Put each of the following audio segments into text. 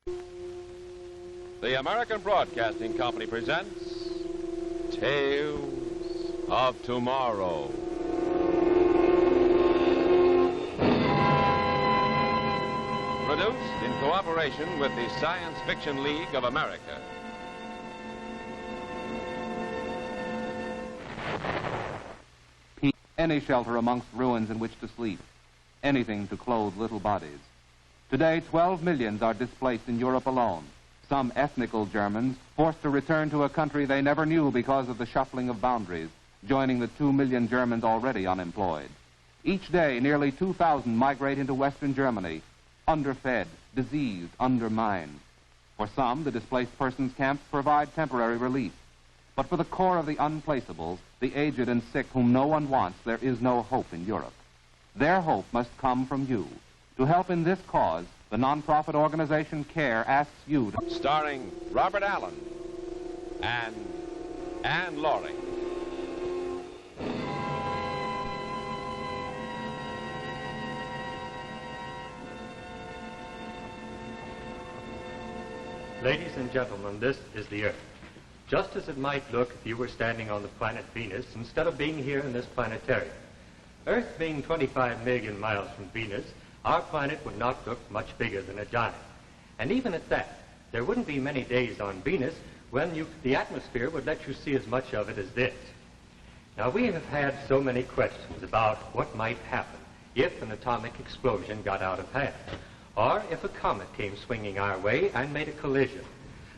The American Broadcasting Company presents Tales of Tomorrow. Produced in cooperation with the Science Fiction League of America. Any shelter amongst ruins in which to sleep. Anything to clothe little bodies. Today, 12 millions are displaced in Europe alone. Some ethnical Germans forced to return to a country they never knew because of the shuffling of boundaries, joining the 2 million Germans already unemployed. Each day, nearly 2,000 migrate into Western Germany, underfed, diseased, undermined. For some, the displaced persons camps provide temporary relief. But for the core of the unplaceables, the aged and sick whom no one wants, there is no hope in Europe. Their hope must come from you. To help in this cause, the nonprofit organization CARE asks you to... Starring Robert Allen and Anne Laurie. Ladies and gentlemen, this is the Earth. Just as it might look if you were standing on the planet Venus instead of being here in this planetarium. Earth being 25 million miles from Venus, our planet would not look much bigger than a giant. And even at that, there wouldn't be many days on Venus when the atmosphere would let you see as much of it as this. Now, we have had so many questions about what might happen if an atomic explosion got out of hand, or if a comet came swinging our way and made a collision,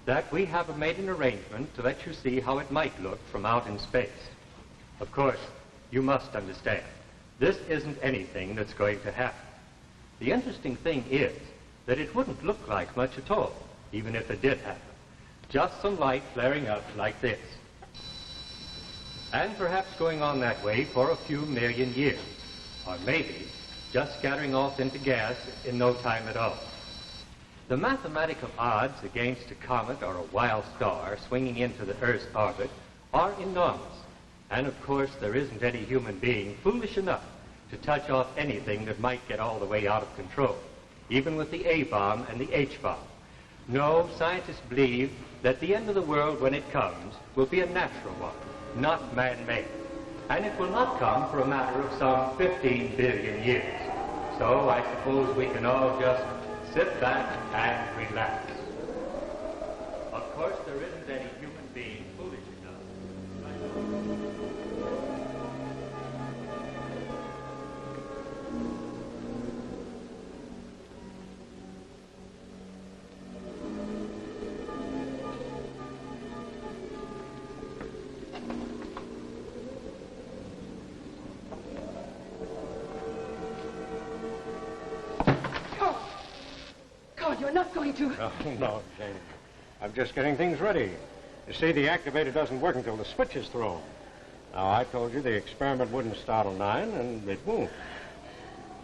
that we have made an arrangement to let you see how it might look from out in space. Of course, you must understand, this isn't anything that's going to happen. The interesting thing is that it wouldn't look like much at all, even if it did happen. Just some light flaring up like this. And perhaps going on that way for a few million years, or maybe just scattering off into gas in no time at all. The mathematical odds against a comet or a wild star swinging into the Earth's orbit are enormous. And of course, there isn't any human being foolish enough to touch off anything that might get all the way out of control, even with the A-bomb and the H-bomb. No, scientists believe that the end of the world, when it comes, will be a natural one, not man-made. And it will not come for a matter of some 15 billion years. So I suppose we can all just sit back and relax. Of course, there isn't any human being foolish enough. You're not going to... No, Jane. I'm just getting things ready. You see, the activator doesn't work until the switch is thrown. Now, I told you the experiment wouldn't start till 9, and it won't.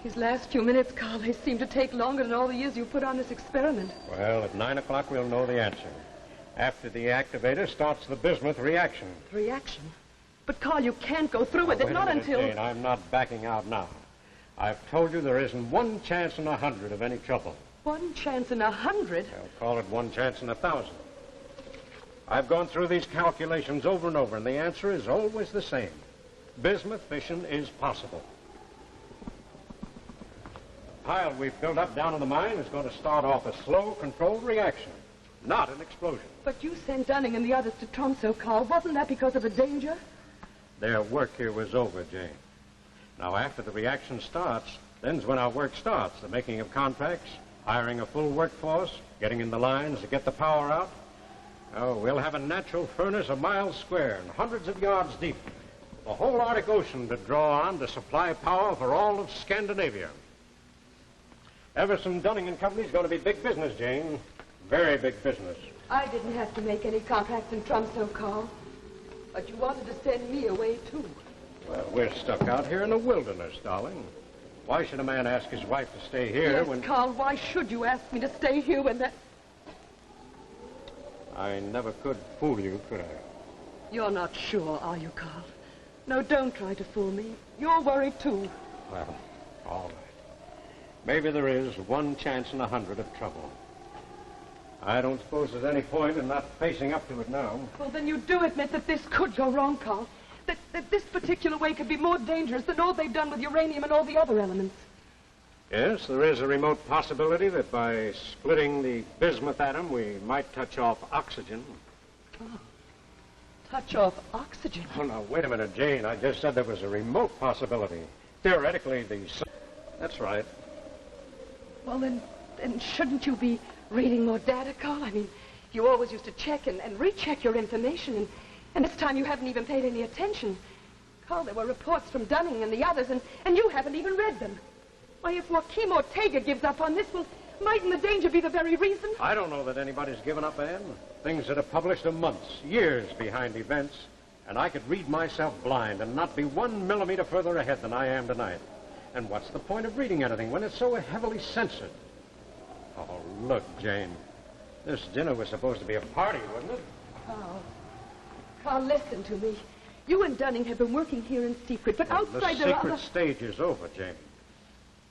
These last few minutes, Carl, they seem to take longer than all the years you put on this experiment. Well, at 9 o'clock, we'll know the answer. After the activator starts the bismuth reaction. Reaction? But, Carl, you can't go through with it, not until... Jane, I'm not backing out now. I've told you there isn't one chance in 100 of any trouble. 1 chance in 100? I'll call it 1 chance in 1,000. I've gone through these calculations over and over, and the answer is always the same. Bismuth fission is possible. The pile we've built up down in the mine is going to start off a slow, controlled reaction, not an explosion. But you sent Dunning and the others to Tromsø, Carl. Wasn't that because of the danger? Their work here was over, Jane. Now, after the reaction starts, then's when our work starts, the making of contracts, hiring a full workforce, getting in the lines to get the power out. Oh, we'll have a natural furnace a mile square and hundreds of yards deep. The whole Arctic Ocean to draw on to supply power for all of Scandinavia. Everson, Dunning and Company's going to be big business, Jane. Very big business. I didn't have to make any contracts in Tromsø, Carl. But you wanted to send me away, too. Well, we're stuck out here in the wilderness, darling. Why should a man ask his wife to stay here when... Yes, Carl, why should you ask me to stay here when that... I never could fool you, could I? You're not sure, are you, Carl? No, don't try to fool me. You're worried, too. Well, all right. Maybe there is 1 chance in 100 of trouble. I don't suppose there's any point in not facing up to it now. Well, then you do admit that this could go wrong, Carl. That this particular way could be more dangerous than all they've done with uranium and all the other elements. Yes, there is a remote possibility that by splitting the bismuth atom, we might touch off oxygen. Oh. Touch off oxygen? Oh, now, wait a minute, Jane. I just said there was a remote possibility. Theoretically, That's right. Well, then shouldn't you be reading more data, Carl? I mean, you always used to check and recheck your information, and this time you haven't even paid any attention. Carl, there were reports from Dunning and the others, and you haven't even read them. Why, if Joaquim Ortega gives up on this, well, mightn't the danger be the very reason? I don't know that anybody's given up, Anne. Things that are published are months, years behind events, and I could read myself blind and not be 1 millimeter further ahead than I am tonight. And what's the point of reading anything when it's so heavily censored? Oh, look, Jane. This dinner was supposed to be a party, wasn't it? Oh. Carl, listen to me. You and Dunning have been working here in secret, but outside there are The other... secret stage is over, Jane.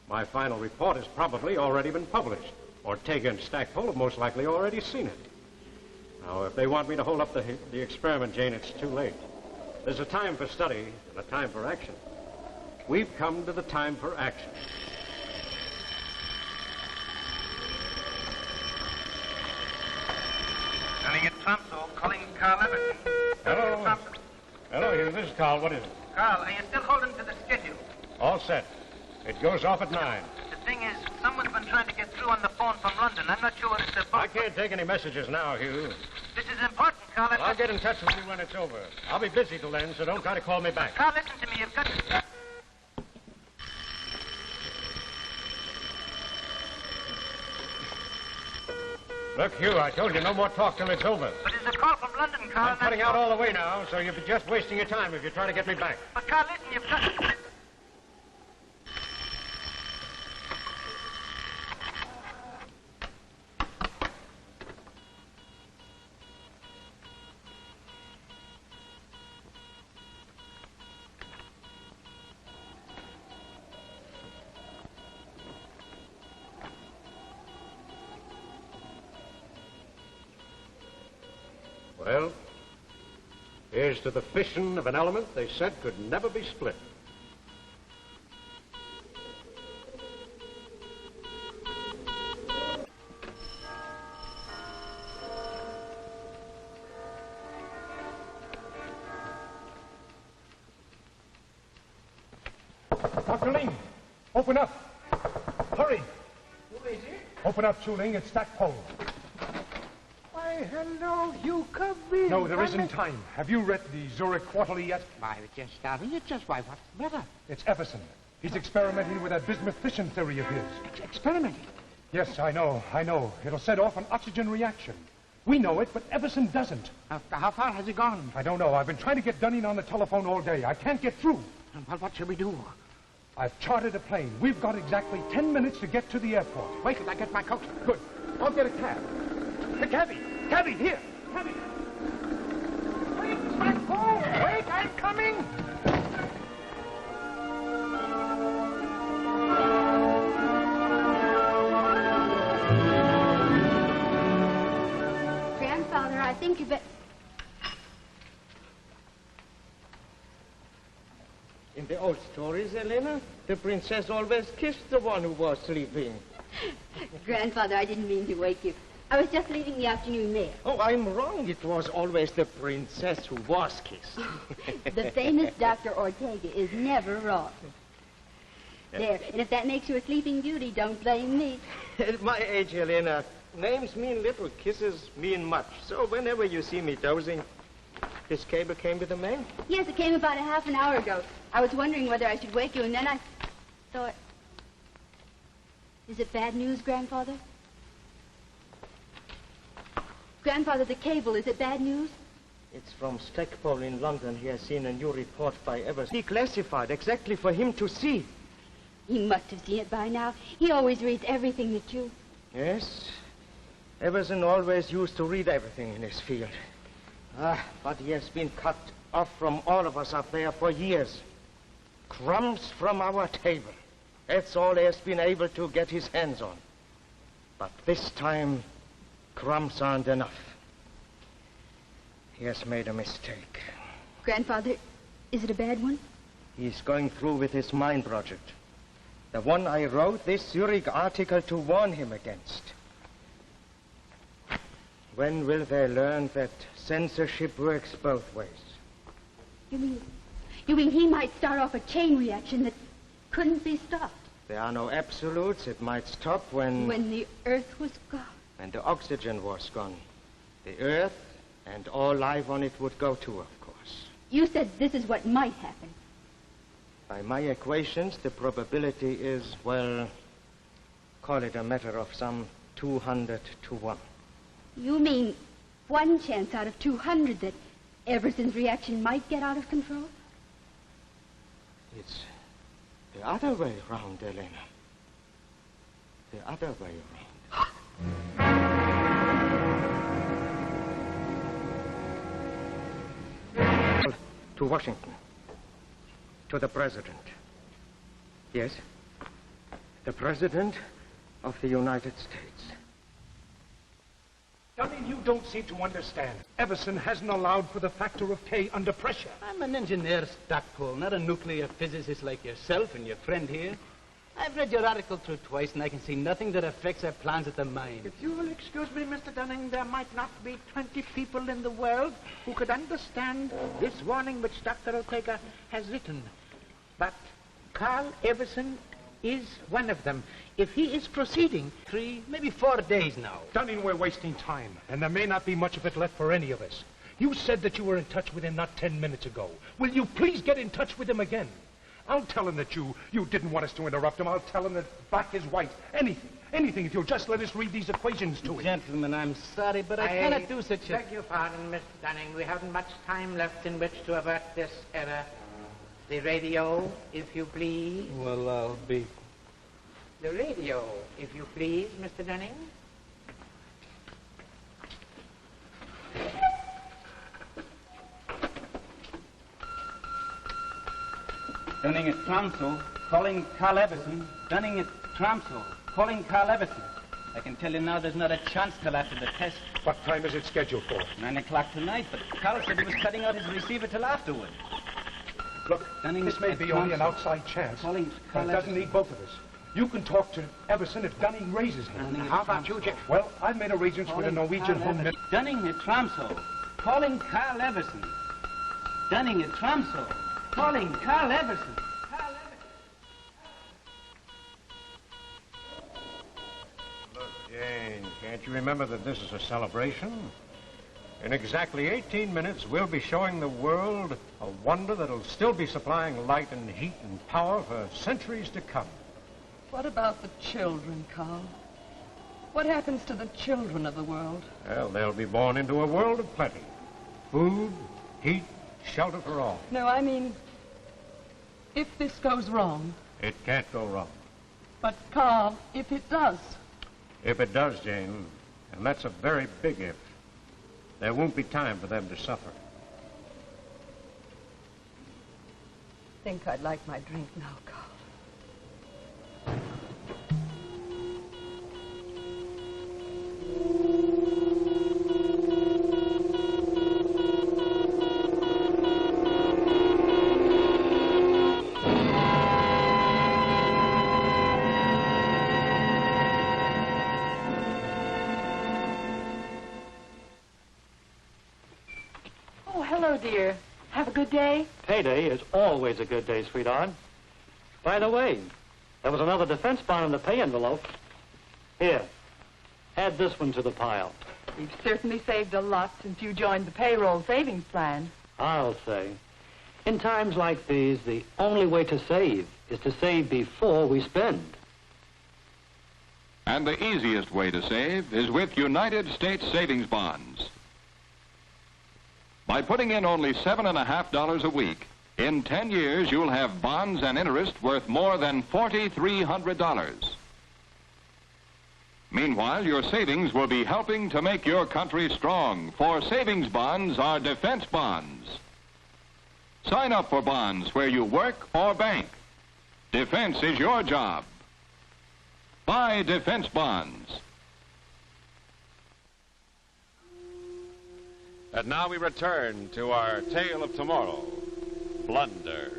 My final report has probably already been published. Ortega and Stackpole have most likely already seen it. Now, if they want me to hold up the experiment, Jane, it's too late. There's a time for study and a time for action. We've come to the time for action. Running at Tromso, calling Carl Everton. Hello. Hello, Hugh. This is Carl. What is it? Carl, are you still holding to the schedule? All set. It goes off at 9. The thing is, someone's been trying to get through on the phone from London. I'm not sure what it's about. I can't take any messages now, Hugh. This is important, Carl. I'll get in touch with you when it's over. I'll be busy till then, so don't try to call me back. Carl, listen to me. You've got to... Look, Hugh, I told you no more talk till it's over. But there's a call from London, Carl. I'm cutting out all the way now, so you'll be just wasting your time if you try to get me back. But, Carl, listen, you've got... Well, here's to the fission of an element they said could never be split. Dr. Ling, open up. Hurry. Who is it? Open up, Chu Ling. It's Stackpole. Why, hello, you come in. No, there isn't time. Have you read the Zurich Quarterly yet? Why, just starting it. Just why, what's the matter? It's Everson. He's experimenting with that bismuth fission theory of his. Experimenting. Yes, I know. It'll set off an oxygen reaction. We know it, but Everson doesn't. How far has he gone? I don't know. I've been trying to get Dunning on the telephone all day. I can't get through. Well, what shall we do? I've chartered a plane. We've got exactly 10 minutes to get to the airport. Wait till I get my coat. Good. I'll get a cab. The cabby! Cabby, here! Cabby! Wait, Stackpole! Wait, I'm coming! Grandfather, I think you better... In the old stories, Elena, the princess always kissed the one who was sleeping. Grandfather, I didn't mean to wake you. I was just leaving the afternoon mail. Oh, I'm wrong. It was always the princess who was kissed. The famous Dr. Ortega is never wrong. There, and if that makes you a sleeping beauty, don't blame me. At my age, Elena, names mean little, kisses mean much. So whenever you see me dozing, this cable came with the mail? Yes, it came about a half an hour ago. I was wondering whether I should wake you, and then I thought... Is it bad news, Grandfather? Grandfather, the cable, is it bad news? It's from Stackpole in London. He has seen a new report by Everson. Declassified, exactly for him to see. He must have seen it by now. He always reads everything that you... Yes. Everson always used to read everything in his field. But he has been cut off from all of us up there for years. Crumbs from our table. That's all he has been able to get his hands on. But this time, Crumbs aren't enough. He has made a mistake. Grandfather, is it a bad one? He's going through with his mine project. The one I wrote this Zurich article to warn him against. When will they learn that censorship works both ways? You mean he might start off a chain reaction that couldn't be stopped? There are no absolutes. It might stop when... When the Earth was gone. When the oxygen was gone. The Earth and all life on it would go too, of course. You said this is what might happen. By my equations, the probability is, well, call it a matter of some 200 to 1. You mean 1 chance out of 200 that Everson's reaction might get out of control? It's the other way around, Elena. The other way around. To Washington. To the President. Yes? The President of the United States. Dunning, you don't seem to understand. Everson hasn't allowed for the factor of K under pressure. I'm an engineer, Stackpole, not a nuclear physicist like yourself and your friend here. I've read your article through twice, and I can see nothing that affects our plans at the mine. If you will excuse me, Mr. Dunning, there might not be 20 people in the world who could understand this warning which Dr. Ortega has written. But Carl Everson is one of them. If he is proceeding... 3, maybe 4 days now. Dunning, we're wasting time, and there may not be much of it left for any of us. You said that you were in touch with him not 10 minutes ago. Will you please get in touch with him again? I'll tell him that you didn't want us to interrupt him. I'll tell him that black is white. Anything, if you'll just let us read these equations to him. Gentlemen, I'm sorry, but I cannot do such a... beg your pardon, Mr. Dunning. We haven't much time left in which to avert this error. The radio, if you please. Well, I'll be... The radio, if you please, Mr. Dunning. Dunning at Tromsø, calling Carl Everson. Dunning at Tromsø, calling Carl Everson. I can tell you now there's not a chance till after the test. What time is it scheduled for? 9 o'clock tonight, but Carl said he was cutting out his receiver till afterward. Look, Dunning this may be only an outside chance, calling but Carl it doesn't Everson. need both of us. You can talk to Everson if Dunning raises him. How about you, Jeff? Well, I've made arrangements with a Norwegian home minister. Dunning at Tromsø, calling Carl Everson. Dunning at Tromsø, calling Carl Everson. Look, Jane, can't you remember that this is a celebration? In exactly 18 minutes, we'll be showing the world a wonder that'll still be supplying light and heat and power for centuries to come. What about the children, Carl? What happens to the children of the world? Well, they'll be born into a world of plenty. Food, heat, shelter for all. No, I mean, if this goes wrong. It can't go wrong. But, Carl, if it does. If it does, Jane, and that's a very big if, there won't be time for them to suffer. I think I'd like my drink now, Carl. Hello, dear. Have a good day? Payday is always a good day, sweetheart. By the way, there was another defense bond in the pay envelope. Here, add this one to the pile. You've certainly saved a lot since you joined the payroll savings plan. I'll say. In times like these, the only way to save is to save before we spend. And the easiest way to save is with United States savings bonds. By putting in only $7.50 a week, in 10 years you'll have bonds and interest worth more than $4,300. Meanwhile, your savings will be helping to make your country strong, for savings bonds are defense bonds. Sign up for bonds where you work or bank. Defense is your job. Buy defense bonds. And now we return to our tale of tomorrow, Blunder.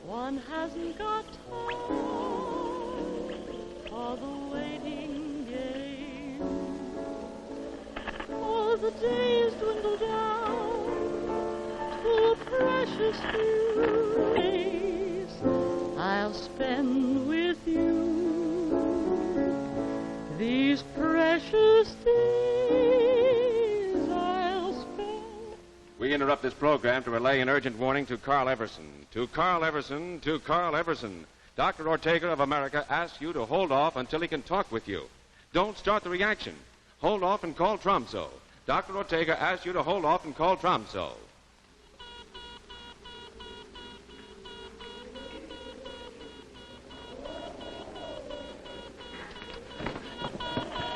One hasn't got time for the waiting game. Oh, the days dwindle down to a precious few days I'll spend with you. These precious days I'll spend. We interrupt this program to relay an urgent warning to Carl Everson. To Carl Everson, to Carl Everson. Dr. Ortega of America asks you to hold off until he can talk with you. Don't start the reaction. Hold off and call Tromso. Dr. Ortega asks you to hold off and call Tromso.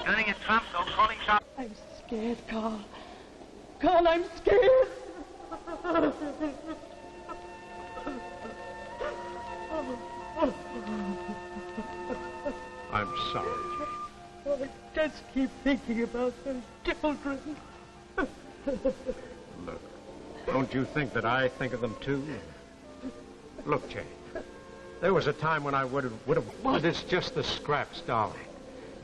Gunning at Tromso, calling shop. I'm scared, Carl. Carl, I'm scared. I'm sorry, Jane. I just keep thinking about those children. Look, don't you think that I think of them too? Look, Jane, there was a time when I would have... But it's just the scraps, darling.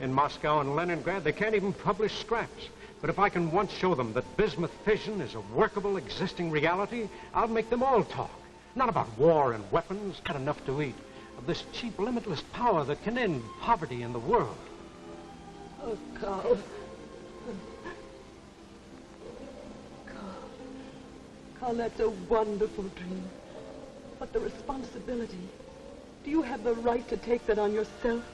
In Moscow and Leningrad, they can't even publish scraps. But if I can once show them that bismuth fission is a workable, existing reality, I'll make them all talk. Not about war and weapons, not enough to eat. Of this cheap, limitless power that can end poverty in the world. Oh, Carl. Carl, that's a wonderful dream. But the responsibility, do you have the right to take that on yourself?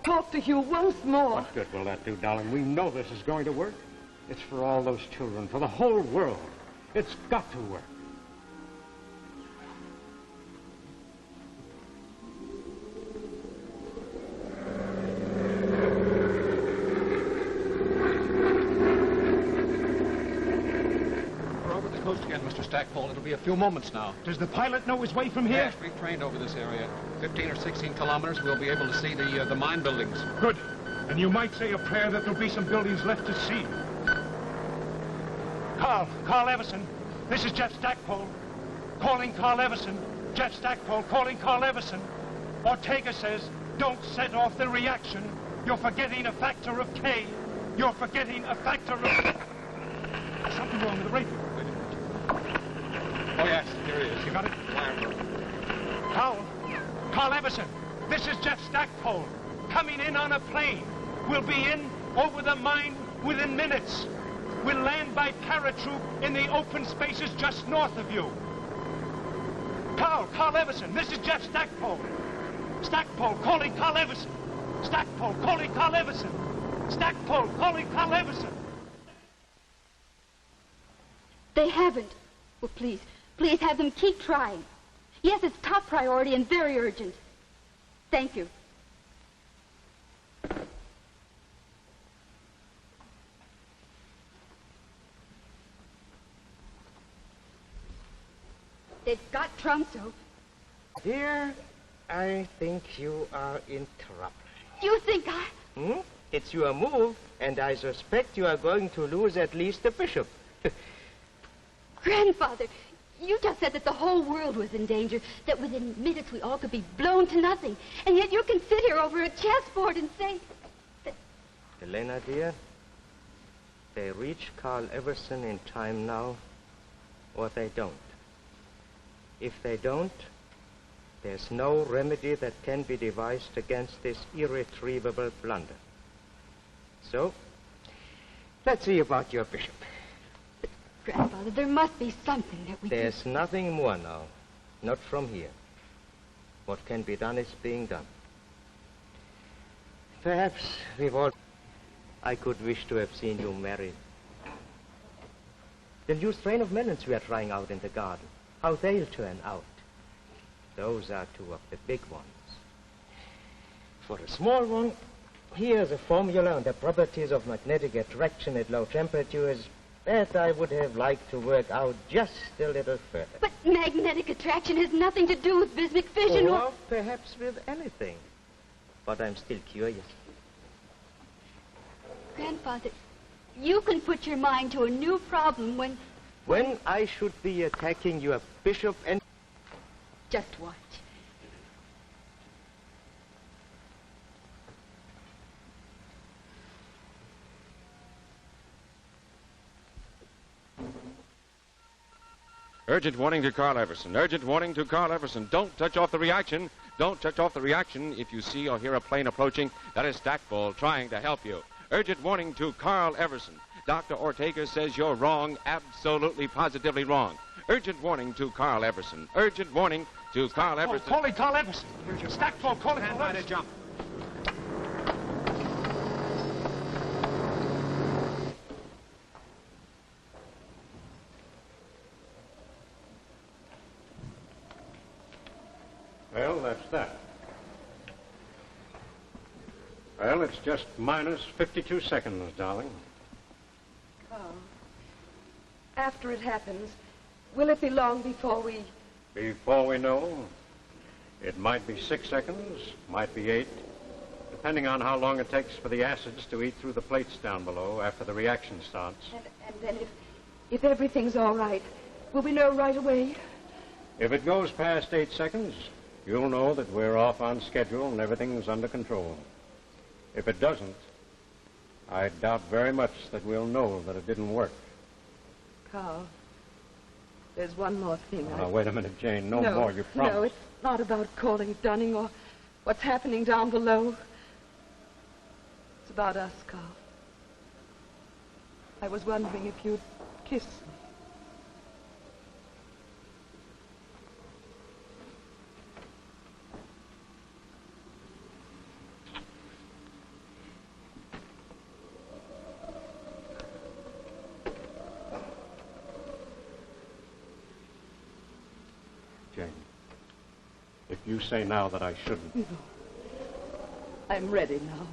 Talk to Hugh once more. What good will that do, darling? We know this is going to work. It's for all those children, for the whole world. It's got to work. We're over the coast again, Mr. Stackpole. It'll be a few moments now. Does the pilot know his way from here? Yes, we've trained over this area. 15 or 16 kilometers, we'll be able to see the mine buildings. Good. And you might say a prayer that there'll be some buildings left to see. Carl Everson. This is Jeff Stackpole. Calling Carl Everson. Jeff Stackpole calling Carl Everson. Ortega says, don't set off the reaction. You're forgetting a factor of K. You're forgetting a factor of... Something wrong with the radio. Wait a minute. Oh, yes, here he is. You got it? Carl Everson. This is Jeff Stackpole. Coming in on a plane. We'll be in over the mine within minutes. We'll land by paratroop in the open spaces just north of you. Carl Everson, this is Jeff Stackpole. Stackpole calling Carl Everson. Stackpole calling Carl Everson. Stackpole calling Carl Everson. They haven't. Well, please have them keep trying. Yes, it's top priority and very urgent. Thank you. They've got Tromso. Dear, I think you are in trouble. You think I... It's your move, and I suspect you are going to lose at least the bishop. Grandfather, you just said that the whole world was in danger, that within minutes we all could be blown to nothing. And yet you can sit here over a chessboard and say... that... Elena, dear, they reach Carl Everson in time now, or they don't. If they don't, there's no remedy that can be devised against this irretrievable blunder. So, let's see about your bishop. But, Grandfather, there must be something that we There's nothing more now. Not from here. What can be done is being done. Perhaps we've all... I could wish to have seen you married. The new strain of melons we are trying out in the garden. how they'll turn out. Those are two of the big ones. For a small one, here's a formula on the properties of magnetic attraction at low temperatures that I would have liked to work out just a little further. But magnetic attraction has nothing to do with bismuth fission or perhaps with anything. But I'm still curious. Grandfather, you can put your mind to a new problem when... When I should be attacking your bishop and... Just watch. Urgent warning to Carl Everson. Urgent warning to Carl Everson. Don't touch off the reaction. Don't touch off the reaction. If you see or hear a plane approaching, that is Stackpole trying to help you. Urgent warning to Carl Everson. Dr. Ortega says you're wrong, absolutely, positively wrong. Urgent warning to Carl Everson. Urgent warning to Carl Everson. Calling Carl Everson. Stackpole, calling Stand Carl by to Everson. jump. Well, that's that. Well, it's just minus 52 seconds, darling. Carl, after it happens, will it be long before we... Before we know, it might be 6 seconds, might be 8, depending on how long it takes for the acids to eat through the plates down below after the reaction starts. And then if everything's all right, will we know right away? If it goes past 8 seconds, you'll know that we're off on schedule and everything's under control. If it doesn't, I doubt very much that we'll know that it didn't work. Carl, there's one more thing. Now, wait a minute, Jane. No more, you promise. No, it's not about calling Dunning or what's happening down below. It's about us, Carl. I was wondering if you'd kiss me. Jane, if you say now that I shouldn't... No. I'm ready now.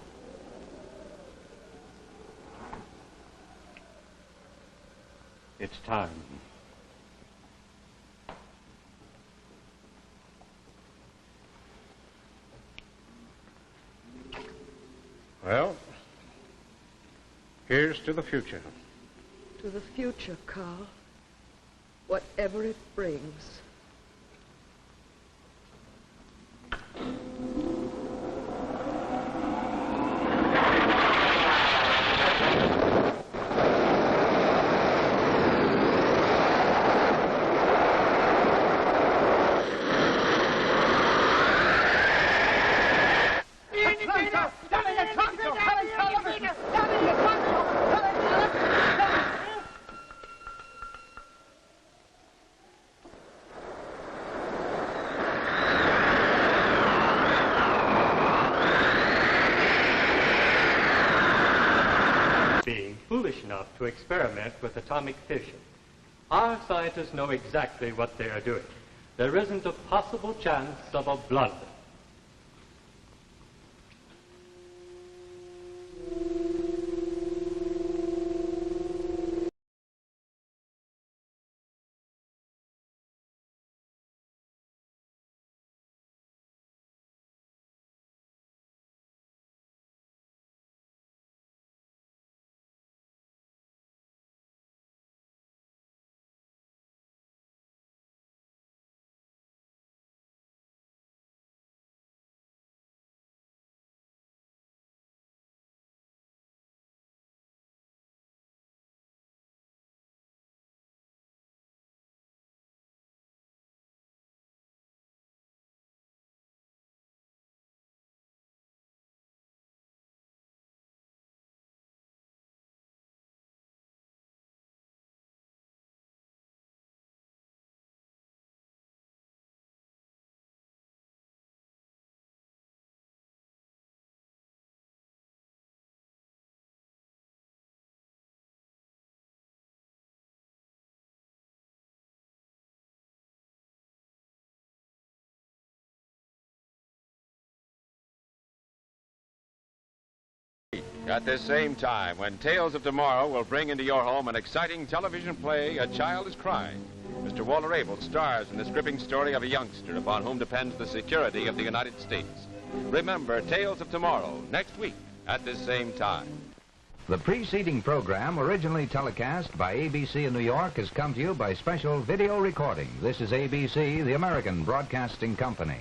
It's time. Well, here's to the future. To the future, Carl. Whatever it brings. Foolish enough to experiment with atomic fission. Our scientists know exactly what they are doing. There isn't a possible chance of a blunder. At this same time, when Tales of Tomorrow will bring into your home an exciting television play, A Child is Crying. Mr. Walter Abel stars in this gripping story of a youngster upon whom depends the security of the United States. Remember Tales of Tomorrow next week at this same time. The preceding program, originally telecast by ABC in New York, has come to you by special video recording. This is ABC, the American Broadcasting Company.